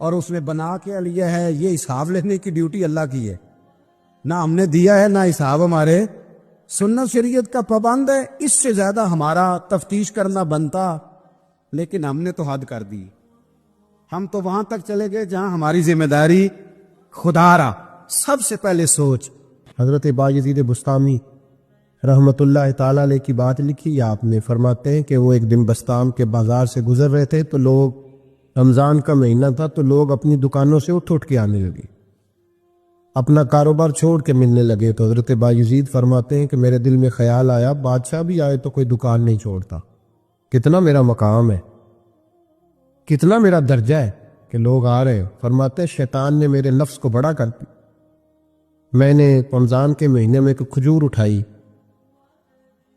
اور اس نے بنا کے لیا ہے، یہ حساب لینے کی ڈیوٹی اللہ کی ہے، نہ ہم نے دیا ہے نہ حساب ہمارے۔ سنت شریعت کا پابند ہے، اس سے زیادہ ہمارا تفتیش کرنا بنتا، لیکن ہم نے تو حد کر دی۔ ہم تو وہاں تک چلے گئے جہاں ہماری ذمہ داری خدا را سب سے پہلے سوچ۔ حضرت بایزید بستامی رحمت اللہ تعالیٰ علیہ کی بات لکھی آپ نے، فرماتے ہیں کہ وہ ایک دن بستام کے بازار سے گزر رہے تھے تو لوگ، رمضان کا مہینہ تھا تو لوگ اپنی دکانوں سے اٹھ کے آنے لگے، اپنا کاروبار چھوڑ کے ملنے لگے۔ تو حضرت بایزید فرماتے ہیں کہ میرے دل میں خیال آیا، بادشاہ بھی آئے تو کوئی دکان نہیں چھوڑتا، کتنا میرا مقام ہے، کتنا میرا درجہ ہے کہ لوگ آ رہے ہیں۔ فرماتے ہیں شیطان نے میرے نفس کو بڑا کر دی، میں نے رمضان کے مہینے میں ایک کھجور اٹھائی،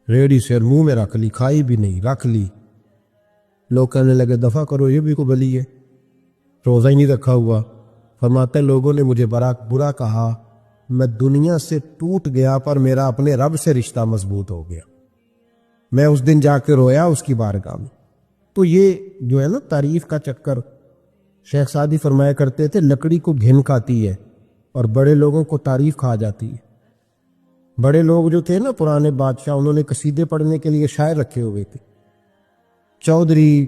ریڑھی سے منہ میں رکھ لی، کھائی بھی نہیں، رکھ لی۔ لوگ کہنے لگے دفع کرو، یہ بھی کو بلی ہے، روزہ ہی نہیں رکھا ہوا۔ فرماتے ہیں لوگوں نے مجھے برا کہا، میں دنیا سے ٹوٹ گیا پر میرا اپنے رب سے رشتہ مضبوط ہو گیا۔ میں اس دن جا کے رویا اس کی بارگاہ میں۔ تو یہ جو ہے نا تعریف کا چکر، شیخ سعدی فرمایا کرتے تھے لکڑی کو گھن کھاتی ہے اور بڑے لوگوں کو تعریف کھا جاتی ہے۔ بڑے لوگ جو تھے نا پرانے بادشاہ، انہوں نے قصیدے پڑھنے کے لیے شاعر رکھے ہوئے تھے، چودھری،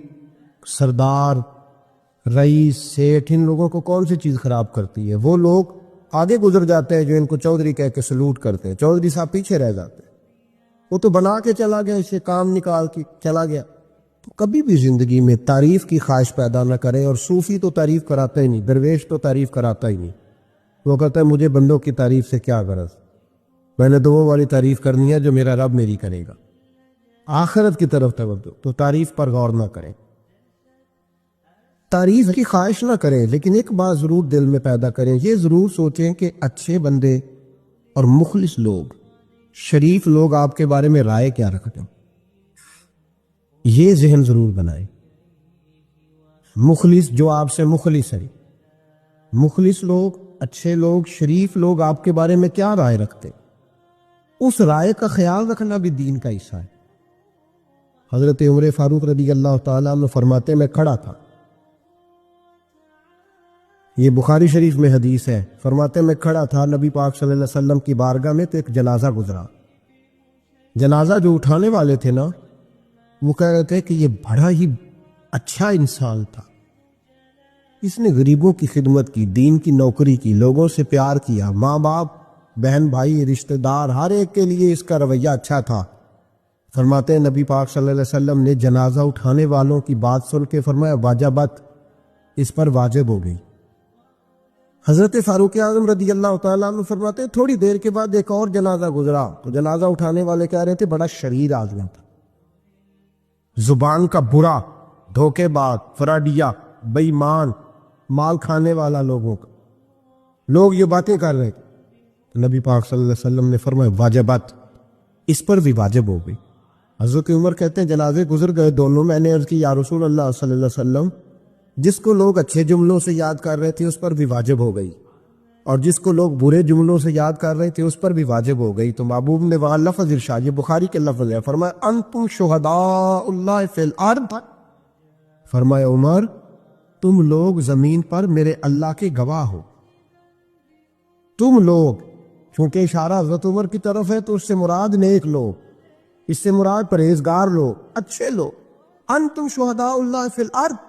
سردار، رئیس، سیٹھ، ان لوگوں کو کون سی چیز خراب کرتی ہے؟ وہ لوگ آگے گزر جاتے ہیں جو ان کو چودھری کہہ کے سلوٹ کرتے ہیں، چودھری صاحب پیچھے رہ جاتے ہیں۔ وہ تو بنا کے چلا گیا، اسے کام نکال کے چلا گیا۔ تو کبھی بھی زندگی میں تعریف کی خواہش پیدا نہ کریں، اور صوفی تو تعریف کراتا ہی نہیں، درویش تو تعریف کراتا ہی نہیں۔ وہ کہتا ہے مجھے بندوں کی تعریف سے کیا غرض، میں نے تو وہ والی تعریف کرنی ہے جو میرا رب میری کرے گا۔ آخرت کی طرف توجہ، تو تعریف پر غور نہ کریں، تعریف کی خواہش نہ کریں، لیکن ایک بات ضرور دل میں پیدا کریں، یہ ضرور سوچیں کہ اچھے بندے اور مخلص لوگ، شریف لوگ آپ کے بارے میں رائے کیا رکھتے ہیں، یہ ذہن ضرور بنائیں۔ مخلص جو آپ سے مخلص ہے، مخلص لوگ، اچھے لوگ، شریف لوگ آپ کے بارے میں کیا رائے رکھتے، اس رائے کا خیال رکھنا بھی دین کا حصہ ہے۔ حضرت عمر فاروق رضی اللہ تعالیٰ عنہ فرماتے میں کھڑا تھا، یہ بخاری شریف میں حدیث ہے، فرماتے میں کھڑا تھا نبی پاک صلی اللہ علیہ وسلم کی بارگاہ میں تو ایک جنازہ گزرا۔ جنازہ جو اٹھانے والے تھے نا، وہ کہہ رہے تھے کہ یہ بڑا ہی اچھا انسان تھا، اس نے غریبوں کی خدمت کی، دین کی نوکری کی، لوگوں سے پیار کیا، ماں باپ، بہن بھائی، رشتہ دار، ہر ایک کے لیے اس کا رویہ اچھا تھا۔ فرماتے ہیں نبی پاک صلی اللہ علیہ وسلم نے جنازہ اٹھانے والوں کی بات سن کے فرمایا واجبت، اس پر واجب ہو گئی۔ حضرت فاروق اعظم رضی اللہ تعالیٰ عنہ فرماتے ہیں تھوڑی دیر کے بعد ایک اور جنازہ گزرا، تو جنازہ اٹھانے والے کہہ رہے تھے بڑا شریر آدمی تھا، زبان کا برا، دھوکے باز، فراڈیا، بے ایمان، مال کھانے والا لوگوں کا، لوگ یہ باتیں کر رہے تھے۔ نبی پاک صلی اللہ علیہ وسلم نے فرمایا واجبات، اس پر بھی واجب ہو گئی۔ حضرت عمر کہتے ہیں جنازے گزر گئے دونوں، میں نے عرض کی یا رسول اللہ صلی اللہ علیہ وسلم، جس کو لوگ اچھے جملوں سے یاد کر رہے تھے اس پر بھی واجب ہو گئی، اور جس کو لوگ برے جملوں سے یاد کر رہے تھے اس پر بھی واجب ہو گئی۔ تو محبوب نے وہاں لفظ ارشاد، یہ بخاری کے لفظ ہے، فرمایا انتم شہداء اللہ فی الارض، فرمایا عمر تم لوگ زمین پر میرے اللہ کے گواہ ہو، تم لوگ، چونکہ اشارہ حضرت عمر کی طرف ہے تو اس سے مراد نیک لوگ، اس سے مراد پرہیزگار لوگ، اچھے لوگ۔ انتم شہداء اللہ فی الارض،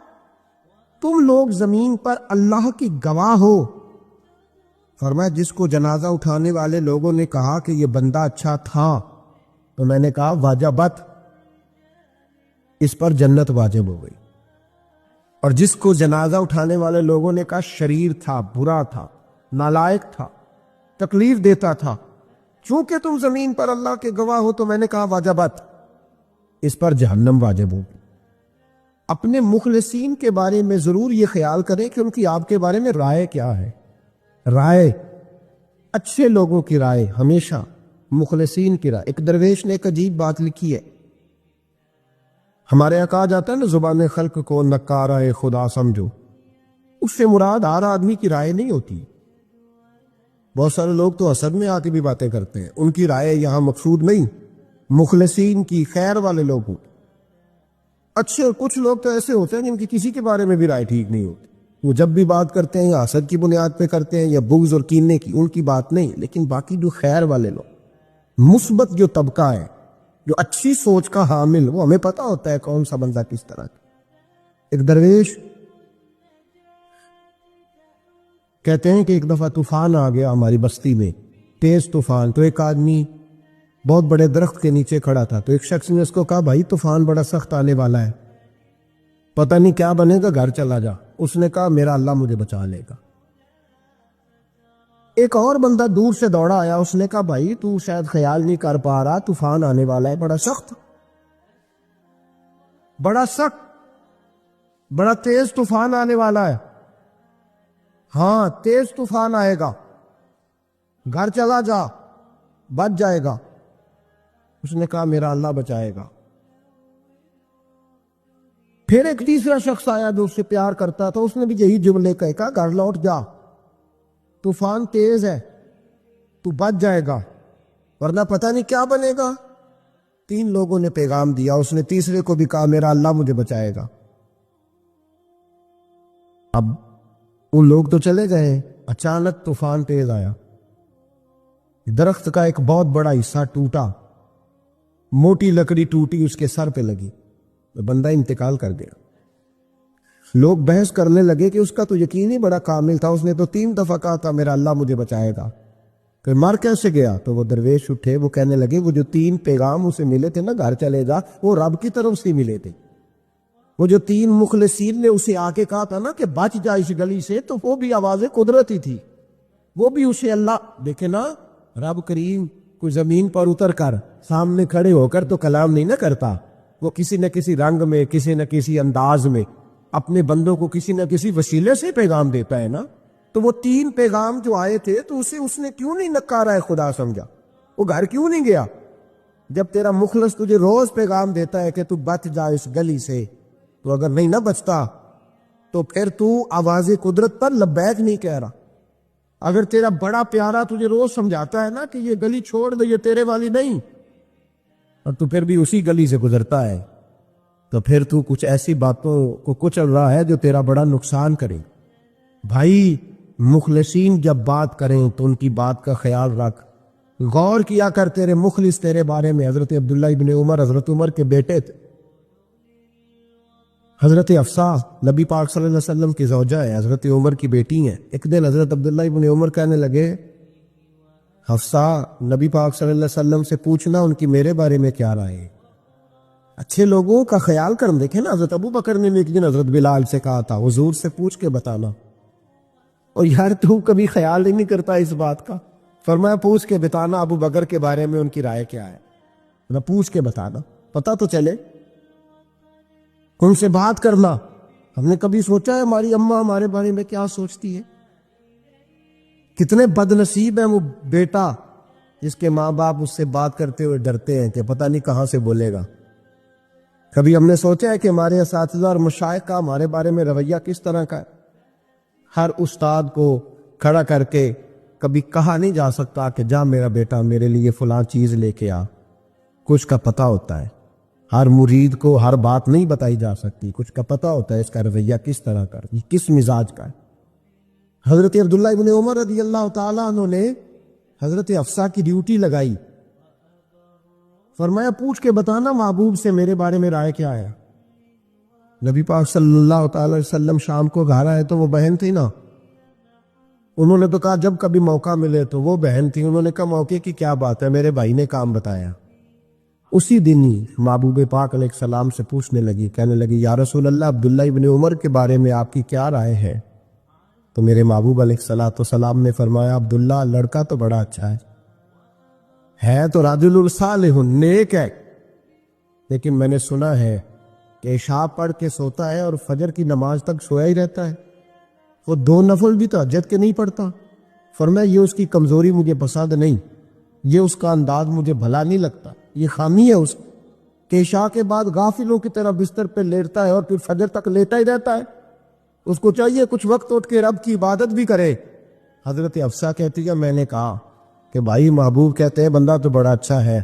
تم لوگ زمین پر اللہ کی گواہ ہو۔ فرمایا جس کو جنازہ اٹھانے والے لوگوں نے کہا کہ یہ بندہ اچھا تھا، تو میں نے کہا واجبت، اس پر جنت واجب ہو گئی۔ اور جس کو جنازہ اٹھانے والے لوگوں نے کہا شریر تھا، برا تھا، نالائق تھا، تکلیف دیتا تھا، چونکہ تم زمین پر اللہ کے گواہ ہو، تو میں نے کہا واجبت، اس پر جہنم واجب ہوگی۔ اپنے مخلصین کے بارے میں ضرور یہ خیال کریں کہ ان کی آپ کے بارے میں رائے کیا ہے۔ رائے، اچھے لوگوں کی رائے، ہمیشہ مخلصین کی رائے۔ ایک درویش نے ایک عجیب بات لکھی ہے، ہمارے یہاں کہا جاتا ہے نا زبان خلق کو نکارہ خدا سمجھو، اس سے مراد ہر آدمی کی رائے نہیں ہوتی۔ بہت سارے لوگ تو حسد میں آ کے بھی باتیں کرتے ہیں، ان کی رائے یہاں مقصود نہیں، مخلصین کی، خیر والے لوگوں، اچھے۔ اور کچھ لوگ تو ایسے ہوتے ہیں جن کی کسی کے بارے میں بھی رائے ٹھیک نہیں ہوتی، وہ جب بھی بات کرتے ہیں یا حسد کی بنیاد پہ کرتے ہیں یا بغض اور کینے کی، ان کی بات نہیں، لیکن باقی جو خیر والے لوگ، مثبت جو طبقہ ہے، جو اچھی سوچ کا حامل، وہ ہمیں پتہ ہوتا ہے کون سا بندہ کس طرح کا۔ ایک درویش کہتے ہیں کہ ایک دفعہ طوفان آ گیا ہماری بستی میں، تیز طوفان، تو ایک آدمی بہت بڑے درخت کے نیچے کھڑا تھا، تو ایک شخص نے اس کو کہا بھائی طوفان بڑا سخت آنے والا ہے، پتہ نہیں کیا بنے گا، گھر چلا جا۔ اس نے کہا میرا اللہ مجھے بچا لے گا۔ ایک اور بندہ دور سے دوڑا آیا، اس نے کہا بھائی تو شاید خیال نہیں کر پا رہا، طوفان آنے والا ہے بڑا سخت، بڑا سخت، بڑا تیز طوفان آنے والا ہے۔ ہاں تیز طوفان آئے گا، گھر چلا جا، بچ جائے گا۔ اس نے کہا میرا اللہ بچائے گا۔ پھر ایک تیسرا شخص آیا جو اس سے پیار کرتا تھا، اس نے بھی یہی جملے کہا گھر لوٹ جا، طوفان تیز ہے، تو بچ جائے گا ورنہ پتہ نہیں کیا بنے گا۔ تین لوگوں نے پیغام دیا، اس نے تیسرے کو بھی کہا میرا اللہ مجھے بچائے گا۔ اب ان لوگ تو چلے گئے، اچانک طوفان تیز آیا، درخت کا ایک بہت بڑا حصہ ٹوٹا، موٹی لکڑی ٹوٹی، اس کے سر پہ لگی، بندہ انتقال کر گیا۔ لوگ بحث کرنے لگے کہ اس کا تو یقین ہی بڑا کامل تھا، اس نے تو 3 دفعہ کہا تھا میرا اللہ مجھے بچائے گا، کہ مر کیسے گیا؟ تو وہ درویش اٹھے، وہ کہنے لگے وہ جو 3 پیغام اسے ملے تھے نا گھر چلے جا، وہ رب کی طرف سے ملے تھے۔ وہ جو 3 مخلصین نے اسے آ کے کہا تھا نا کہ بچ جا اس گلی سے، تو وہ بھی آواز قدرتی تھی، وہ بھی اسے اللہ دیکھے نا، رب کریم کوئی زمین پر اتر کر سامنے کھڑے ہو کر تو کلام نہیں نہ کرتا، وہ کسی نہ کسی رنگ میں، کسی نہ کسی انداز میں اپنے بندوں کو کسی نہ کسی وسیلے سے پیغام دیتا ہے نا۔ تو وہ 3 پیغام جو آئے تھے تو اسے اس نے کیوں نہیں نکارا ہے خدا سمجھا، وہ گھر کیوں نہیں گیا؟ جب تیرا مخلص تجھے روز پیغام دیتا ہے کہ تو بچ جا اس گلی سے، تو اگر نہیں نہ بچتا تو پھر تو آواز قدرت پر لبیک نہیں کہہ رہا۔ اگر تیرا بڑا پیارا تجھے روز سمجھاتا ہے نا کہ یہ گلی چھوڑ دے، یہ تیرے والی نہیں، اور تو پھر بھی اسی گلی سے گزرتا ہے، تو پھر تو کچھ ایسی باتوں کو کچل رہا ہے جو تیرا بڑا نقصان کرے۔ بھائی مخلصین جب بات کریں تو ان کی بات کا خیال رکھ، غور کیا کر تیرے مخلص تیرے بارے میں۔ حضرت عبداللہ ابن عمر، حضرت عمر کے بیٹے تھے، حضرت حفصہ نبی پاک صلی اللہ علیہ وسلم کی زوجہ ہے، حضرت عمر کی بیٹی ہیں۔ ایک دن حضرت عبداللہ ابن عمر کہنے لگے حفصہ نبی پاک صلی اللہ علیہ وسلم سے پوچھنا ان کی میرے بارے میں کیا رائے ہے، اچھے لوگوں کا خیال کر۔ دیکھیں نا حضرت ابو بکر نے ایک دن حضرت بلال سے کہا تھا حضور سے پوچھ کے بتانا، اور یار تو کبھی خیال ہی نہیں کرتا اس بات کا۔ فرمایا پوچھ کے بتانا ابو بکر کے بارے میں ان کی رائے کیا ہے، پوچھ کے بتانا، پتہ تو چلے، ان سے بات کرنا۔ ہم نے کبھی سوچا ہے ہماری اماں ہمارے بارے میں کیا سوچتی ہے؟ کتنے بد نصیب ہیں وہ بیٹا جس کے ماں باپ اس سے بات کرتے ہوئے ڈرتے ہیں کہ پتہ نہیں کہاں سے بولے گا۔ کبھی ہم نے سوچا ہے کہ ہمارے اساتذہ اور مشائخ کا ہمارے بارے میں رویہ کس طرح کا ہے؟ ہر استاد کو کھڑا کر کے کبھی کہا نہیں جا سکتا کہ جا میرا بیٹا میرے لیے فلاں چیز لے کے آ، کچھ کا پتہ ہوتا ہے۔ ہر مرید کو ہر بات نہیں بتائی جا سکتی، کچھ کا پتہ ہوتا ہے اس کا رویہ کس طرح کا، یہ کس مزاج کا ہے۔ حضرت عبداللہ ابن عمر رضی اللہ تعالیٰ عنہ نے حضرت حفصہ کی ڈیوٹی لگائی، فرمایا پوچھ کے بتانا محبوب سے میرے بارے میں رائے کیا ہے۔ نبی پاک صلی اللہ تعالی علیہ وسلم شام کو گھر آئے تو وہ بہن تھی نا، انہوں نے تو کہا جب کبھی موقع ملے تو وہ بہن تھی، انہوں نے کہا موقع کی کیا بات ہے، میرے بھائی نے کام بتایا۔ اسی دن ہی محبوب پاک علیہ السلام سے پوچھنے لگی، کہنے لگی یا رسول اللہ عبداللہ ابن عمر کے بارے میں آپ کی کیا رائے ہے؟ تو میرے محبوب علیہ السلام نے فرمایا عبداللہ لڑکا تو بڑا اچھا ہے تو رجل الصالح نیک ہے، لیکن میں نے سنا ہے کہ عشاء پڑھ کے سوتا ہے اور فجر کی نماز تک سویا ہی رہتا ہے، وہ 2 نفل بھی تہجد کے نہیں پڑھتا۔ فرمایا یہ اس کی کمزوری مجھے پسند نہیں، یہ اس کا انداز مجھے بھلا نہیں لگتا، یہ خامی ہے اس کہ عشاء کے بعد غافلوں کی طرح بستر پہ لیٹتا ہے اور پھر فجر تک لیٹا ہی رہتا ہے، اس کو چاہیے کچھ وقت اٹھ کے رب کی عبادت بھی کرے۔ حضرت حفصہ کہتی ہے میں نے کہا کہ بھائی محبوب کہتے ہیں بندہ تو بڑا اچھا ہے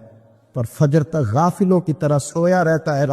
پر فجر تک غافلوں کی طرح سویا رہتا ہے۔